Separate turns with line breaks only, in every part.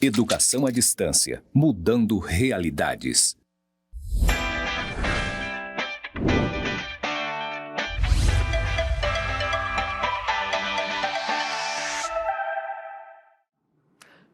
Educação à distância, mudando realidades.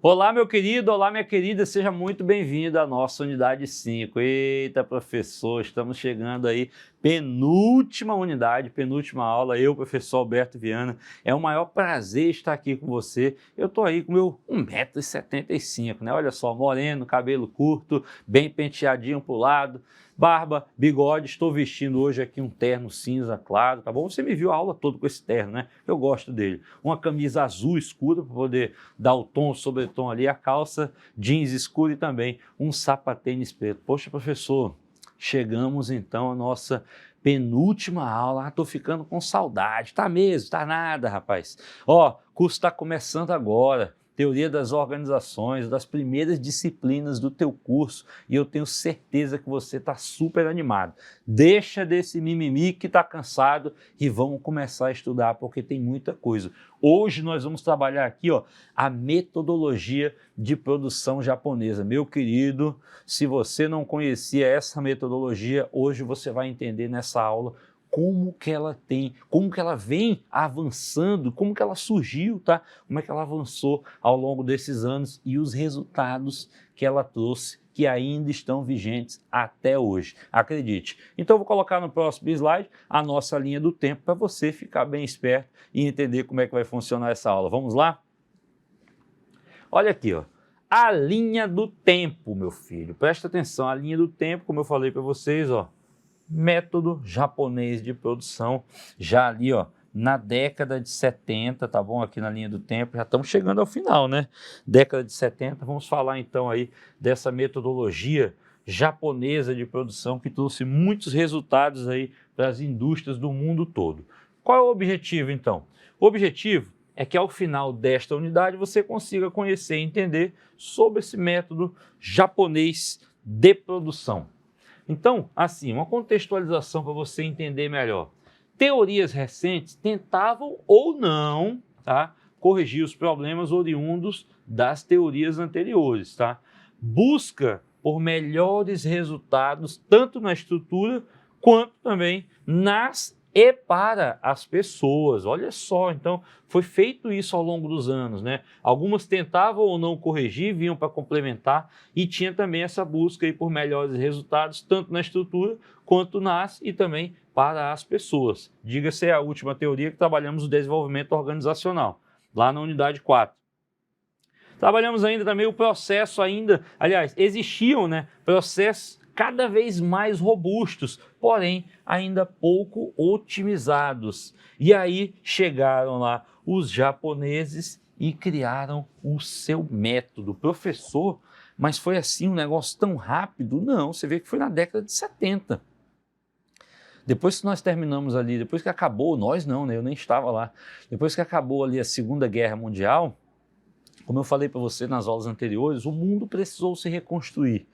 Olá, meu querido, olá, minha querida, seja muito bem-vindo à nossa unidade 5. Eita, professor, estamos chegando aí, penúltima unidade, penúltima aula, eu, professor Alberto Viana. É um maior prazer estar aqui com você. Eu tô aí com meu 1,75 m, né? Olha só, moreno, cabelo curto, bem penteadinho pro lado, barba, bigode. Estou vestindo hoje aqui um terno cinza claro, tá bom? Você me viu a aula toda com esse terno, né? Eu gosto dele. Uma camisa azul escura para poder dar o tom, sobretom ali, a calça jeans escuro e também um sapatênis preto. Poxa, professor, chegamos então à nossa penúltima aula. Tô ficando com saudade. Tá mesmo? Tá nada, rapaz. Ó, o curso está começando agora. Teoria das organizações, das primeiras disciplinas do teu curso, e eu tenho certeza que você está super animado. Deixa desse mimimi que está cansado e vamos começar a estudar, porque tem muita coisa. Hoje nós vamos trabalhar aqui, ó, a metodologia de produção japonesa. Meu querido, se você não conhecia essa metodologia, hoje você vai entender nessa aula como que ela vem avançando, como que ela surgiu, tá? Como é que ela avançou ao longo desses anos e os resultados que ela trouxe, que ainda estão vigentes até hoje. Acredite. Então eu vou colocar no próximo slide a nossa linha do tempo para você ficar bem esperto e entender como é que vai funcionar essa aula. Vamos lá? Olha aqui, ó. A linha do tempo, meu filho. Presta atenção, a linha do tempo, como eu falei para vocês, ó. Método japonês de produção, já ali, ó, na década de 70, tá bom? Aqui na linha do tempo, já estamos chegando ao final, né? Década de 70, vamos falar então aí dessa metodologia japonesa de produção que trouxe muitos resultados aí para as indústrias do mundo todo. Qual é o objetivo então? O objetivo é que ao final desta unidade você consiga conhecer e entender sobre esse método japonês de produção. Então, assim, uma contextualização para você entender melhor. Teorias recentes tentavam ou não, tá, corrigir os problemas oriundos das teorias anteriores, tá? Busca por melhores resultados, tanto na estrutura quanto também nas e para as pessoas. Olha só, então foi feito isso ao longo dos anos, né? Algumas tentavam ou não corrigir, vinham para complementar e tinha também essa busca aí por melhores resultados, tanto na estrutura quanto nas e também para as pessoas. Diga-se a última teoria que trabalhamos o desenvolvimento organizacional, lá na unidade 4. Trabalhamos ainda também o processo aliás, existiam, né, processos cada vez mais robustos, porém ainda pouco otimizados. E aí chegaram lá os japoneses e criaram o seu método. Professor, mas foi assim um negócio tão rápido? Não, você vê que foi na década de 70. Depois que nós terminamos ali, depois que acabou, nós não, né? Eu nem estava lá. Depois que acabou ali a Segunda Guerra Mundial, como eu falei para você nas aulas anteriores, o mundo precisou se reconstruir.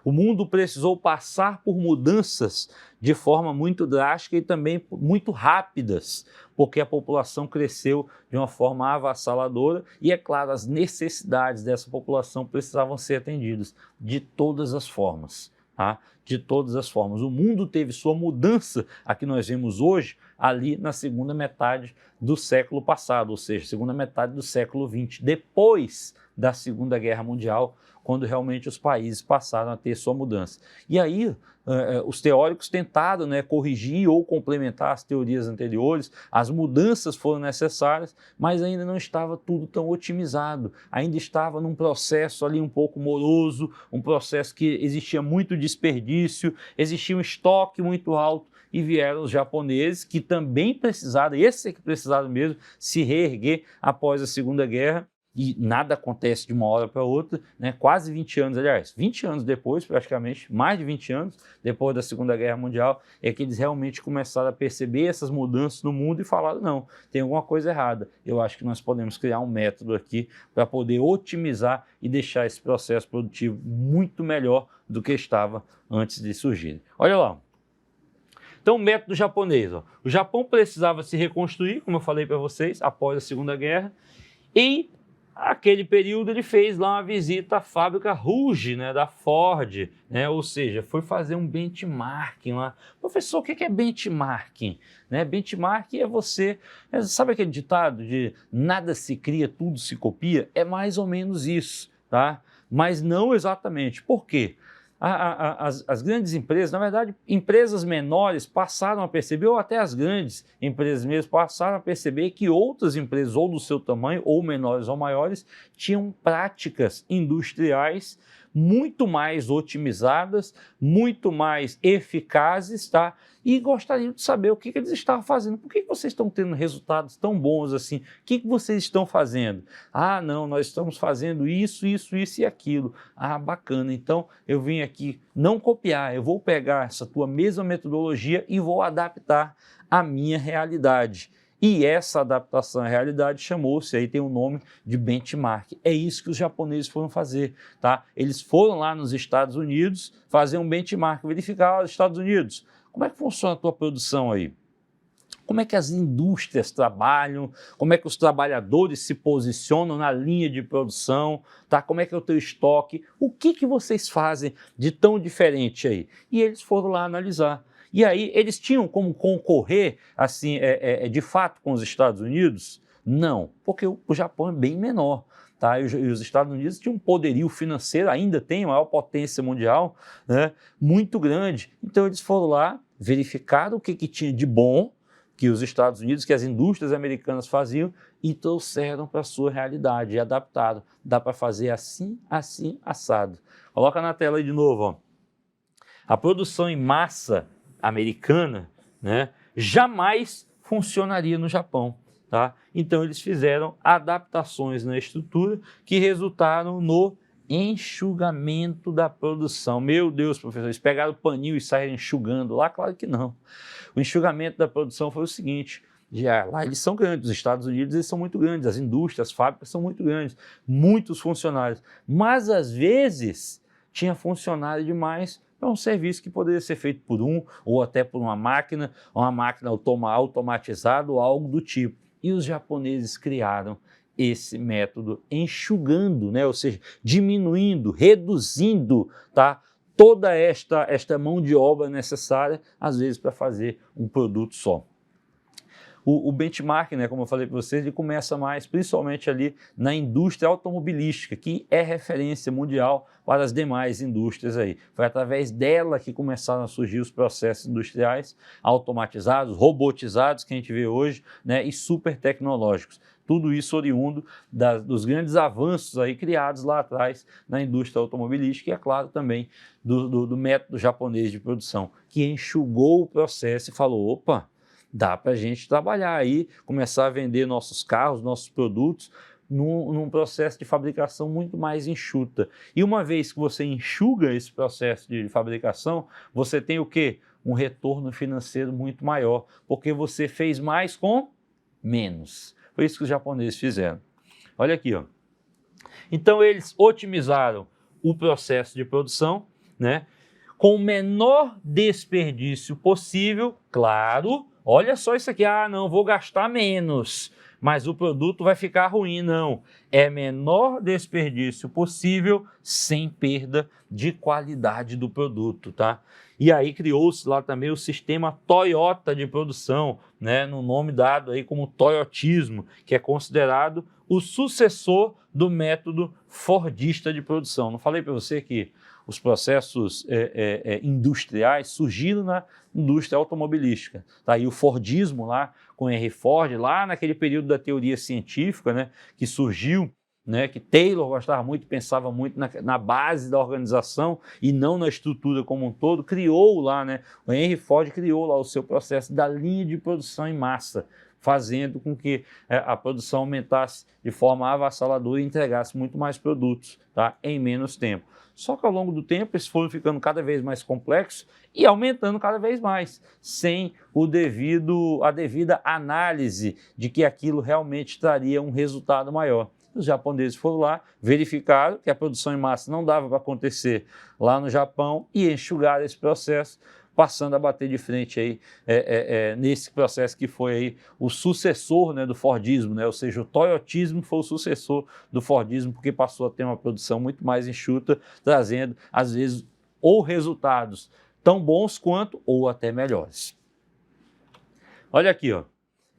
O mundo precisou passar por mudanças de forma muito drástica e também muito rápidas, porque a população cresceu de uma forma avassaladora e, é claro, as necessidades dessa população precisavam ser atendidas de todas as formas. Tá? De todas as formas. O mundo teve sua mudança, a que nós vemos hoje, ali na segunda metade do século passado, ou seja, segunda metade do século XX, depois da Segunda Guerra Mundial, quando realmente os países passaram a ter sua mudança. E aí, os teóricos tentaram, né, corrigir ou complementar as teorias anteriores, as mudanças foram necessárias, mas ainda não estava tudo tão otimizado, ainda estava num processo ali um pouco moroso, um processo que existia muito desperdício, existia um estoque muito alto, e vieram os japoneses que também precisaram, esses é que precisaram mesmo, se reerguer após a Segunda Guerra. E nada acontece de uma hora para outra, né? Quase 20 anos, aliás, 20 anos depois, praticamente, mais de 20 anos depois da Segunda Guerra Mundial, é que eles realmente começaram a perceber essas mudanças no mundo e falaram, não, tem alguma coisa errada. Eu acho que nós podemos criar um método aqui para poder otimizar e deixar esse processo produtivo muito melhor do que estava antes de surgir. Olha lá. Então, o método japonês. Ó. O Japão precisava se reconstruir, como eu falei para vocês, após a Segunda Guerra, e Aquele período ele fez lá uma visita à fábrica Rouge, né, da Ford, né, ou seja, foi fazer um benchmarking lá. Professor, o que é benchmarking? Né, benchmarking é você, sabe aquele ditado de nada se cria, tudo se copia? É mais ou menos isso, tá? Mas não exatamente. Por quê? As grandes empresas, na verdade, empresas menores passaram a perceber, ou até as grandes empresas mesmo passaram a perceber que outras empresas, ou do seu tamanho, ou menores ou maiores, tinham práticas industriais muito mais otimizadas, muito mais eficazes, tá? E gostariam de saber o que eles estavam fazendo. Por que vocês estão tendo resultados tão bons assim? O que vocês estão fazendo? Ah, não, nós estamos fazendo isso, isso, isso e aquilo. Ah, bacana. Então, eu vim aqui não copiar, eu vou pegar essa tua mesma metodologia e vou adaptar à minha realidade. E essa adaptação à realidade chamou-se, aí tem o nome de benchmark. É isso que os japoneses foram fazer, tá? Eles foram lá nos Estados Unidos fazer um benchmark, verificar os Estados Unidos. Como é que funciona a tua produção aí? Como é que as indústrias trabalham? Como é que os trabalhadores se posicionam na linha de produção? Tá? Como é que é o teu estoque? O que vocês fazem de tão diferente aí? E eles foram lá analisar. E aí, eles tinham como concorrer, assim, de fato, com os Estados Unidos? Não, porque o Japão é bem menor. Tá? E os Estados Unidos tinham um poderio financeiro, ainda tem a maior potência mundial, né? Muito grande. Então, eles foram lá, verificaram o que tinha de bom, que os Estados Unidos, que as indústrias americanas faziam, e trouxeram para a sua realidade, e adaptaram. Dá para fazer assim, assim, assado. Coloca na tela aí de novo, ó. A produção em massa americana, né, jamais funcionaria no Japão. Tá? Então, eles fizeram adaptações na estrutura que resultaram no enxugamento da produção. Meu Deus, professor, eles pegaram o paninho e saíram enxugando lá? Claro que não. O enxugamento da produção foi o seguinte: lá eles são grandes, os Estados Unidos eles são muito grandes, as indústrias, as fábricas são muito grandes, muitos funcionários, mas às vezes tinha funcionário demais para um serviço que poderia ser feito por um ou até por uma máquina automatizada ou algo do tipo. E os japoneses criaram esse método enxugando, né? Ou seja, diminuindo, reduzindo, tá? Toda esta mão de obra necessária, às vezes, para fazer um produto só. O benchmark, né, como eu falei para vocês, ele começa mais principalmente ali na indústria automobilística, que é referência mundial para as demais indústrias aí. Foi através dela que começaram a surgir os processos industriais automatizados, robotizados, que a gente vê hoje, né, e super tecnológicos. Tudo isso oriundo dos grandes avanços aí criados lá atrás na indústria automobilística e, é claro, também do método japonês de produção, que enxugou o processo e falou, opa, dá para a gente trabalhar aí, começar a vender nossos carros, nossos produtos, num processo de fabricação muito mais enxuta. E uma vez que você enxuga esse processo de fabricação, você tem o quê? Um retorno financeiro muito maior, porque você fez mais com menos. Foi isso que os japoneses fizeram. Olha aqui, ó. Então, eles otimizaram o processo de produção, né, com o menor desperdício possível, claro. Olha só isso aqui, não, vou gastar menos, mas o produto vai ficar ruim, não. É menor desperdício possível, sem perda de qualidade do produto, tá? E aí criou-se lá também o sistema Toyota de produção, né, no nome dado aí como toyotismo, que é considerado o sucessor do método fordista de produção. Não falei para você que os processos industriais surgiram na indústria automobilística. Tá aí o Fordismo lá, com Henry Ford, lá naquele período da teoria científica, né, que surgiu, né, que Taylor gostava muito, pensava muito na base da organização e não na estrutura como um todo, criou lá, né, o Henry Ford criou lá o seu processo da linha de produção em massa, fazendo com que a produção aumentasse de forma avassaladora e entregasse muito mais produtos, tá, em menos tempo. Só que ao longo do tempo eles foram ficando cada vez mais complexos e aumentando cada vez mais, sem a devida análise de que aquilo realmente traria um resultado maior. Os japoneses foram lá, verificaram que a produção em massa não dava para acontecer lá no Japão e enxugaram esse processo passando a bater de frente aí, nesse processo que foi aí o sucessor, né, do Fordismo, né? Ou seja, o Toyotismo foi o sucessor do Fordismo, porque passou a ter uma produção muito mais enxuta, trazendo, às vezes, ou resultados tão bons quanto ou até melhores. Olha aqui, ó.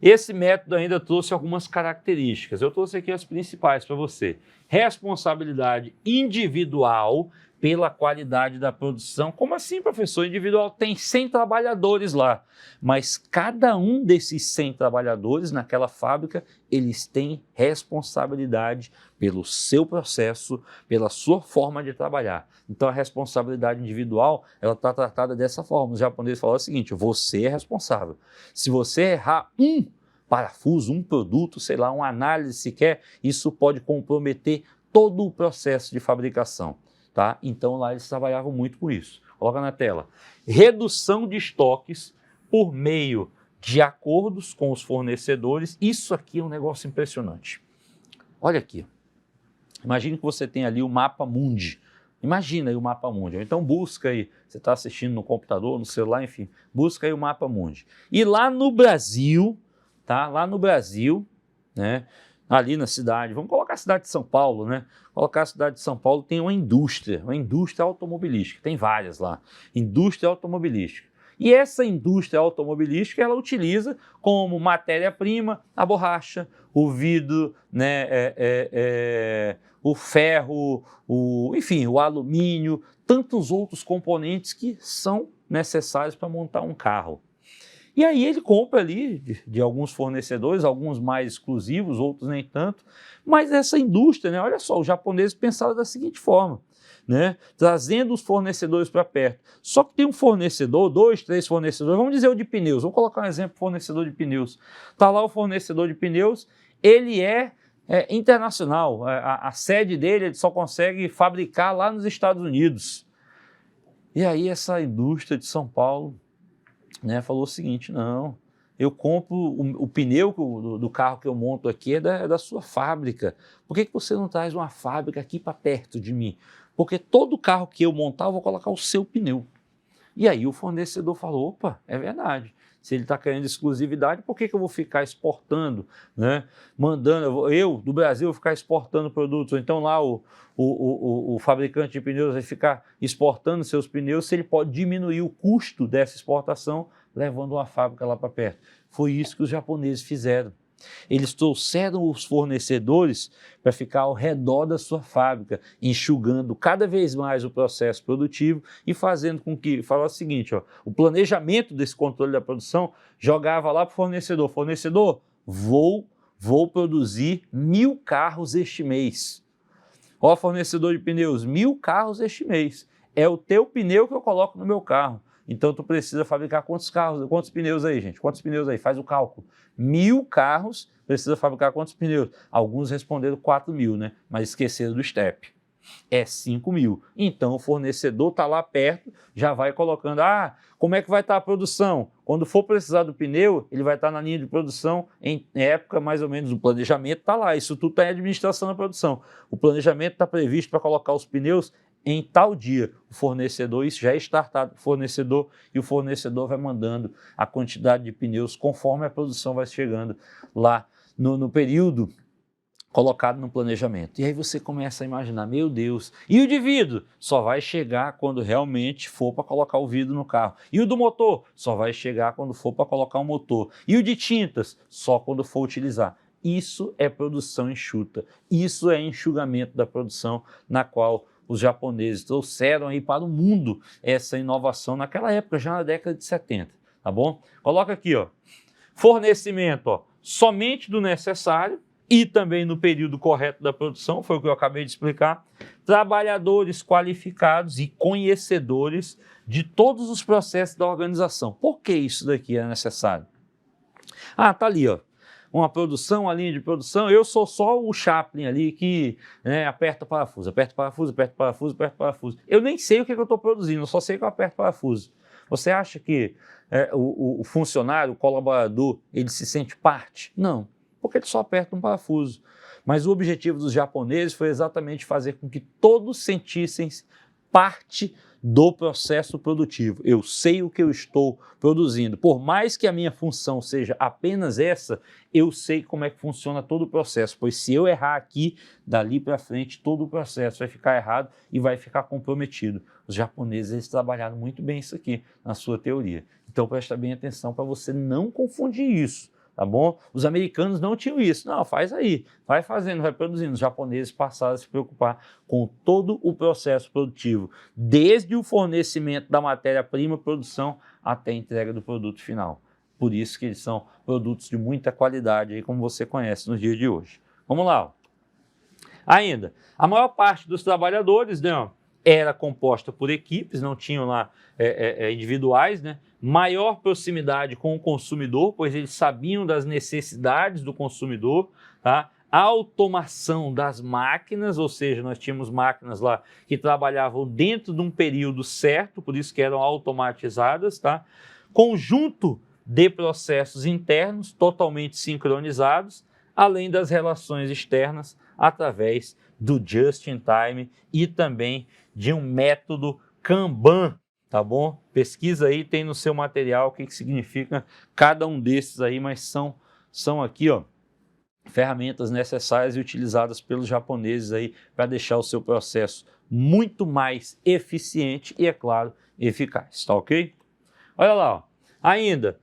Esse método ainda trouxe algumas características. Eu trouxe aqui as principais para você. Responsabilidade individual pela qualidade da produção. Como assim, professor? Individual tem 100 trabalhadores lá, mas cada um desses 100 trabalhadores naquela fábrica, eles têm responsabilidade pelo seu processo, pela sua forma de trabalhar. Então a responsabilidade individual, ela está tratada dessa forma. Os japoneses falam o seguinte: você é responsável. Se você errar um parafuso, um produto, sei lá, uma análise sequer, isso pode comprometer todo o processo de fabricação. Tá? Então lá eles trabalhavam muito com isso. Coloca na tela. Redução de estoques por meio de acordos com os fornecedores. Isso aqui é um negócio impressionante. Olha aqui. Imagine que você tem ali o mapa mundi. Imagina aí o mapa mundi. Então busca aí, você está assistindo no computador, no celular, enfim, busca aí o mapa mundi. E lá no Brasil, tá? Lá no Brasil, né? Ali na cidade, vamos colocar a cidade de São Paulo, né? Colocar a cidade de São Paulo tem uma indústria automobilística, tem várias lá, indústria automobilística. E essa indústria automobilística, ela utiliza como matéria-prima a borracha, o vidro, né, o ferro, enfim, o alumínio, tantos outros componentes que são necessários para montar um carro. E aí ele compra ali de alguns fornecedores, alguns mais exclusivos, outros nem tanto, mas essa indústria, né, olha só, os japoneses pensaram da seguinte forma, né, trazendo os fornecedores para perto. Só que tem um fornecedor, 2, 3 fornecedores, vamos dizer o de pneus, vamos colocar um exemplo, fornecedor de pneus. Está lá o fornecedor de pneus, ele é internacional, a sede dele ele só consegue fabricar lá nos Estados Unidos. E aí essa indústria de São Paulo, né, falou o seguinte: não, eu compro o pneu do carro que eu monto aqui é da sua fábrica. Por que você não traz uma fábrica aqui para perto de mim? Porque todo carro que eu montar eu vou colocar o seu pneu. E aí o fornecedor falou: opa, é verdade. Se ele está querendo exclusividade, por que eu vou ficar exportando, né? Mandando, eu do Brasil vou ficar exportando produtos, ou então lá o fabricante de pneus vai ficar exportando seus pneus, se ele pode diminuir o custo dessa exportação, levando uma fábrica lá para perto. Foi isso que os japoneses fizeram. Eles trouxeram os fornecedores para ficar ao redor da sua fábrica, enxugando cada vez mais o processo produtivo e fazendo com que, fala o seguinte, ó, o planejamento desse controle da produção jogava lá para o fornecedor: fornecedor, vou produzir 1000 carros este mês. Ó, fornecedor de pneus, 1000 carros este mês. É o teu pneu que eu coloco no meu carro. Então, tu precisa fabricar quantos carros, quantos pneus aí, gente? Quantos pneus aí? Faz o cálculo. 1000 carros, precisa fabricar quantos pneus? Alguns responderam 4000, né? Mas esqueceram do step. É 5000. Então, o fornecedor está lá perto, já vai colocando, como é que vai estar a produção? Quando for precisar do pneu, ele vai estar na linha de produção em época mais ou menos, o planejamento está lá. Isso tudo está em administração da produção. O planejamento está previsto para colocar os pneus em tal dia. O fornecedor, isso já é startado para o fornecedor, e o fornecedor vai mandando a quantidade de pneus conforme a produção vai chegando lá no período colocado no planejamento. E aí você começa a imaginar: meu Deus, e o de vidro? Só vai chegar quando realmente for para colocar o vidro no carro. E o do motor? Só vai chegar quando for para colocar o motor. E o de tintas? Só quando for utilizar. Isso é produção enxuta. Isso é enxugamento da produção, na qual os japoneses trouxeram aí para o mundo essa inovação naquela época, já na década de 70, tá bom? Coloca aqui, ó, fornecimento, ó, somente do necessário e também no período correto da produção, foi o que eu acabei de explicar, trabalhadores qualificados e conhecedores de todos os processos da organização. Por que isso daqui é necessário? Tá ali, ó. Uma produção, uma linha de produção, eu sou só o Chaplin ali que, né, aperta parafuso, aperta parafuso, aperta parafuso, aperta parafuso. Eu nem sei o que eu estou produzindo, eu só sei que eu aperto parafuso. Você acha que o funcionário, o colaborador, ele se sente parte? Não, porque ele só aperta um parafuso. Mas o objetivo dos japoneses foi exatamente fazer com que todos sentissem parte do processo produtivo. Eu sei o que eu estou produzindo. Por mais que a minha função seja apenas essa, eu sei como é que funciona todo o processo, pois se eu errar aqui, dali para frente, todo o processo vai ficar errado e vai ficar comprometido. Os japoneses, eles trabalharam muito bem isso aqui na sua teoria. Então presta bem atenção para você não confundir isso. Tá bom? Os americanos não tinham isso. Não, faz aí, vai fazendo, vai produzindo. Os japoneses passaram a se preocupar com todo o processo produtivo, desde o fornecimento da matéria-prima, produção, até a entrega do produto final. Por isso que eles são produtos de muita qualidade, aí, como você conhece nos dias de hoje. Vamos lá. Ó. Ainda, a maior parte dos trabalhadores, né, ó, era composta por equipes, não tinham lá individuais, né? Maior proximidade com o consumidor, pois eles sabiam das necessidades do consumidor, tá? Automação das máquinas, ou seja, nós tínhamos máquinas lá que trabalhavam dentro de um período certo, por isso que eram automatizadas, tá? Conjunto de processos internos totalmente sincronizados, além das relações externas através do just-in-time e também de um método Kanban, tá bom? Pesquisa aí, tem no seu material o que significa cada um desses aí, mas são aqui, ó, ferramentas necessárias e utilizadas pelos japoneses aí para deixar o seu processo muito mais eficiente e, é claro, eficaz, tá ok? Olha lá, ó. Ainda,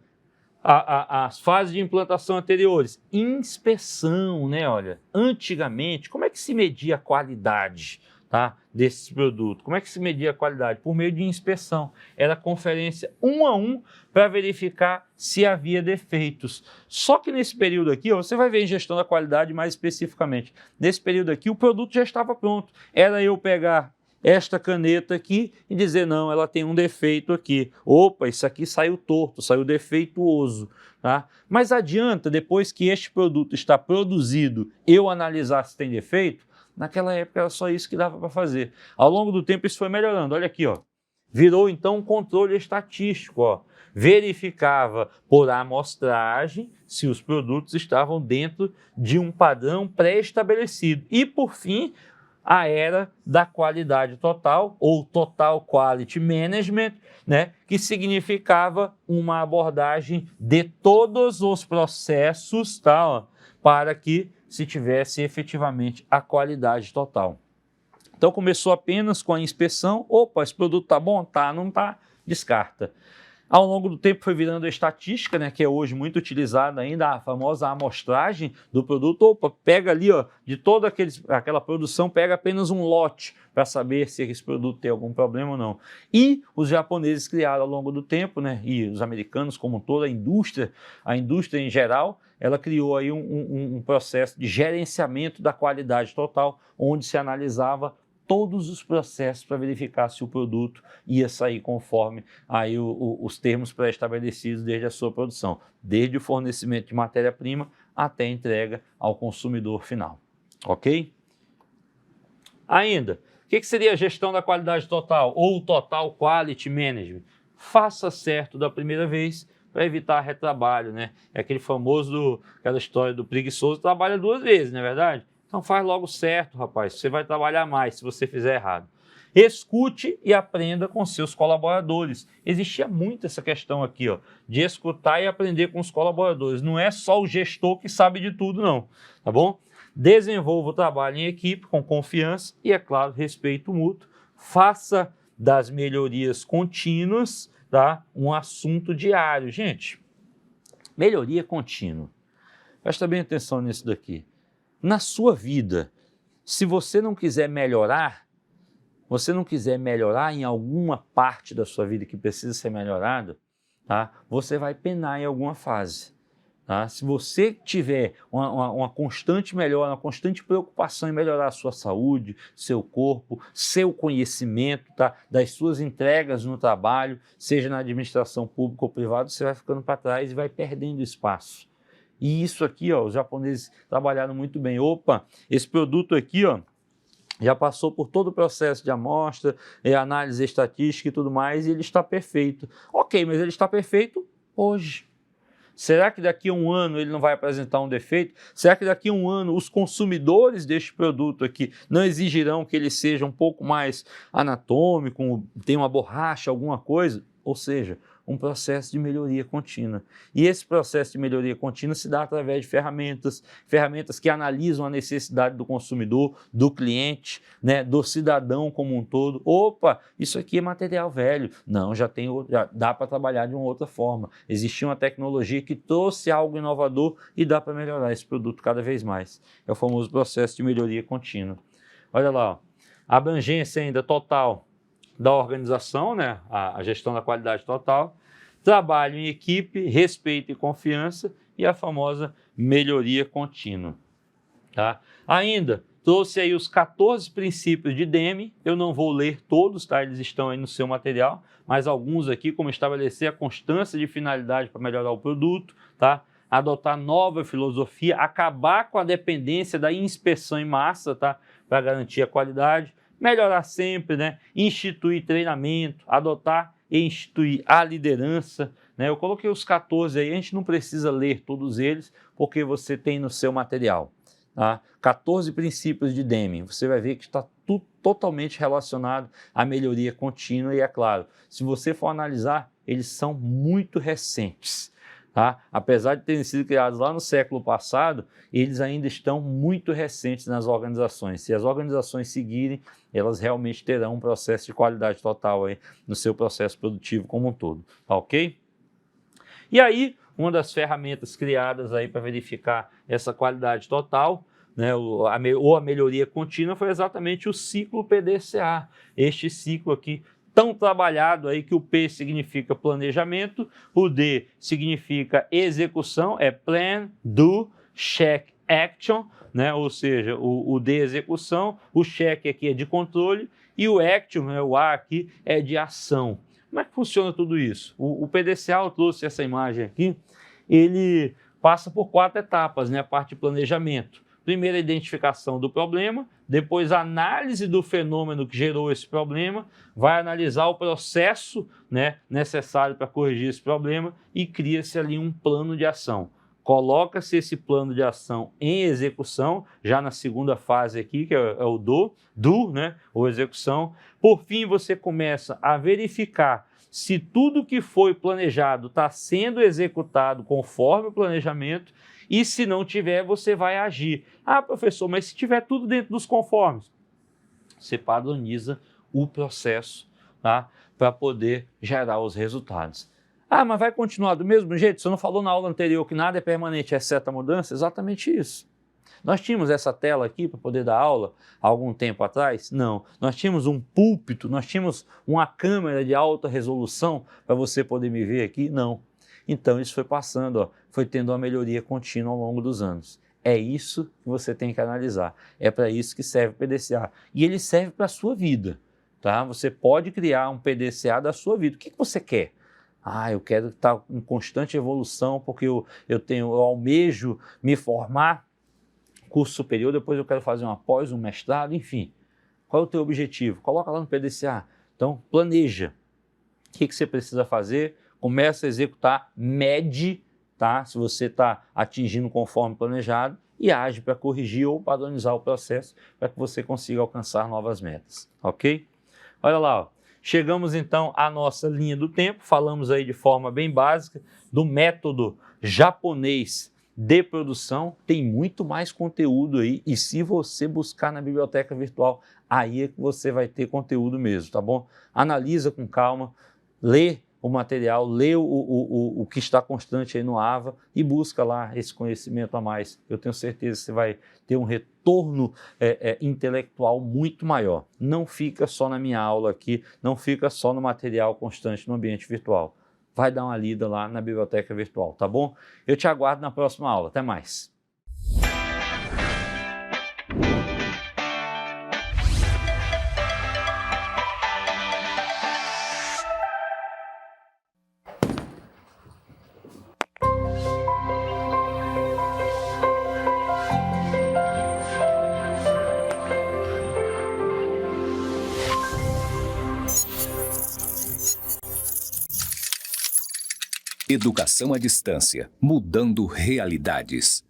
as fases de implantação anteriores, inspeção, né? Olha, antigamente, como é que se media a qualidade, tá, desses produtos? Como é que se media a qualidade? Por meio de inspeção. Era conferência 1 a 1 para verificar se havia defeitos. Só que nesse período aqui, ó, você vai ver em gestão da qualidade mais especificamente. Nesse período aqui, o produto já estava pronto. Era eu pegar esta caneta aqui e dizer, não, ela tem um defeito aqui. Opa, isso aqui saiu torto, saiu defeituoso. Tá? Mas adianta, depois que este produto está produzido, eu analisar se tem defeito? Naquela época era só isso que dava para fazer. Ao longo do tempo isso foi melhorando. Olha aqui, ó. Virou então um controle estatístico. Ó. Verificava por amostragem se os produtos estavam dentro de um padrão pré-estabelecido. E, por fim, a era da qualidade total, ou Total Quality Management, né, que significava uma abordagem de todos os processos, tá, ó, para que se tivesse efetivamente a qualidade total. Então começou apenas com a inspeção, opa, esse produto está bom? Tá, não está, descarta. Ao longo do tempo foi virando a estatística, né, que é hoje muito utilizada ainda, a famosa amostragem do produto. Opa, pega ali, ó, de toda aquela produção, pega apenas um lote para saber se esse produto tem algum problema ou não. E os japoneses criaram ao longo do tempo, né, e os americanos como toda a indústria em geral, ela criou aí um processo de gerenciamento da qualidade total, onde se analisava todos os processos para verificar se o produto ia sair conforme aí os termos pré-estabelecidos desde a sua produção, desde o fornecimento de matéria-prima até a entrega ao consumidor final, ok? Ainda, o que seria a gestão da qualidade total ou Total Quality Management? Faça certo da primeira vez para evitar retrabalho, né? É aquela história do preguiçoso trabalha 2 vezes, não é verdade? Então faz logo certo, rapaz, você vai trabalhar mais se você fizer errado. Escute e aprenda com seus colaboradores. Existia muito essa questão aqui, ó, de escutar e aprender com os colaboradores. Não é só o gestor que sabe de tudo, não, tá bom? Desenvolva o trabalho em equipe com confiança e, é claro, respeito mútuo. Faça das melhorias contínuas, tá, um assunto diário. Gente, melhoria contínua. Presta bem atenção nisso daqui. Na sua vida, se você não quiser melhorar em alguma parte da sua vida que precisa ser melhorada, tá? Você vai penar em alguma fase. Tá? Se você tiver uma constante melhora, uma constante preocupação em melhorar a sua saúde, seu corpo, seu conhecimento, tá? Das suas entregas no trabalho, seja na administração pública ou privada, você vai ficando para trás e vai perdendo espaço. E isso aqui, ó, os japoneses trabalharam muito bem. Opa, esse produto aqui, ó, já passou por todo o processo de amostra, análise estatística e tudo mais, e ele está perfeito. Ok, mas ele está perfeito hoje. Será que daqui a um ano ele não vai apresentar um defeito? Será que daqui a um ano os consumidores deste produto aqui não exigirão que ele seja um pouco mais anatômico, tenha uma borracha, alguma coisa? Ou seja, um processo de melhoria contínua. E esse processo de melhoria contínua se dá através de ferramentas que analisam a necessidade do consumidor, do cliente, né, do cidadão como um todo. Opa, isso aqui é material velho. Não, já dá para trabalhar de uma outra forma. Existia uma tecnologia que trouxe algo inovador e dá para melhorar esse produto cada vez mais. É o famoso processo de melhoria contínua. Olha lá, ó. A abrangência ainda total da organização, né? A gestão da qualidade total, trabalho em equipe, respeito e confiança e a famosa melhoria contínua. Tá? Ainda trouxe aí os 14 princípios de DEME, eu não vou ler todos, tá? Eles estão aí no seu material, mas alguns aqui, como estabelecer a constância de finalidade para melhorar o produto, tá? Adotar nova filosofia, acabar com a dependência da inspeção em massa, tá? Para garantir a qualidade, melhorar sempre, né? Instituir treinamento, adotar e instituir a liderança, né? Eu coloquei os 14 aí, a gente não precisa ler todos eles, porque você tem no seu material. Tá? 14 princípios de Deming, você vai ver que está tudo totalmente relacionado à melhoria contínua e, é claro, se você for analisar, eles são muito recentes. Tá? Apesar de terem sido criados lá no século passado, eles ainda estão muito recentes nas organizações. Se as organizações seguirem, elas realmente terão um processo de qualidade total aí no seu processo produtivo como um todo. Tá ok? E aí, uma das ferramentas criadas aí para verificar essa qualidade total, né, ou a melhoria contínua, foi exatamente o ciclo PDCA. Este ciclo aqui, tão trabalhado aí, que o P significa planejamento, o D significa execução, é plan, do, check, action, né? Ou seja, o D é execução, o check aqui é de controle e o action, né, o A aqui, é de ação. Como é que funciona tudo isso? O PDCA, eu trouxe essa imagem aqui, ele passa por 4 etapas, né? A parte de planejamento. Primeiro, a identificação do problema, depois a análise do fenômeno que gerou esse problema, vai analisar o processo, né, necessário para corrigir esse problema e cria-se ali um plano de ação. Coloca-se esse plano de ação em execução, já na segunda fase aqui, que é o do, né, ou execução. Por fim, você começa a verificar se tudo que foi planejado está sendo executado conforme o planejamento. E se não tiver, você vai agir. Ah, professor, mas se tiver tudo dentro dos conformes, você padroniza o processo, tá? Para poder gerar os resultados. Ah, mas vai continuar do mesmo jeito? Você não falou na aula anterior que nada é permanente, exceto a mudança? Exatamente isso. Nós tínhamos essa tela aqui para poder dar aula há algum tempo atrás? Não. Nós tínhamos um púlpito, nós tínhamos uma câmera de alta resolução para você poder me ver aqui? Não. Então isso foi passando, ó, foi tendo uma melhoria contínua ao longo dos anos. É isso que você tem que analisar. É para isso que serve o PDCA. E ele serve para a sua vida. Tá? Você pode criar um PDCA da sua vida. O que você quer? Ah, eu quero estar em constante evolução porque eu almejo me formar, curso superior, depois eu quero fazer uma pós, um mestrado, enfim. Qual é o teu objetivo? Coloca lá no PDCA. Então, planeja. O que você precisa fazer? Começa a executar, mede, tá? Se você está atingindo conforme planejado e age para corrigir ou padronizar o processo para que você consiga alcançar novas metas, ok? Olha lá, ó. Chegamos então à nossa linha do tempo, falamos aí de forma bem básica do método japonês de produção, tem muito mais conteúdo aí e se você buscar na biblioteca virtual, aí é que você vai ter conteúdo mesmo, tá bom? Analisa com calma, lê o material, lê o que está constante aí no AVA e busca lá esse conhecimento a mais. Eu tenho certeza que você vai ter um retorno intelectual muito maior. Não fica só na minha aula aqui, não fica só no material constante no ambiente virtual. Vai dar uma lida lá na biblioteca virtual, tá bom? Eu te aguardo na próxima aula. Até mais!
Educação à distância, mudando realidades.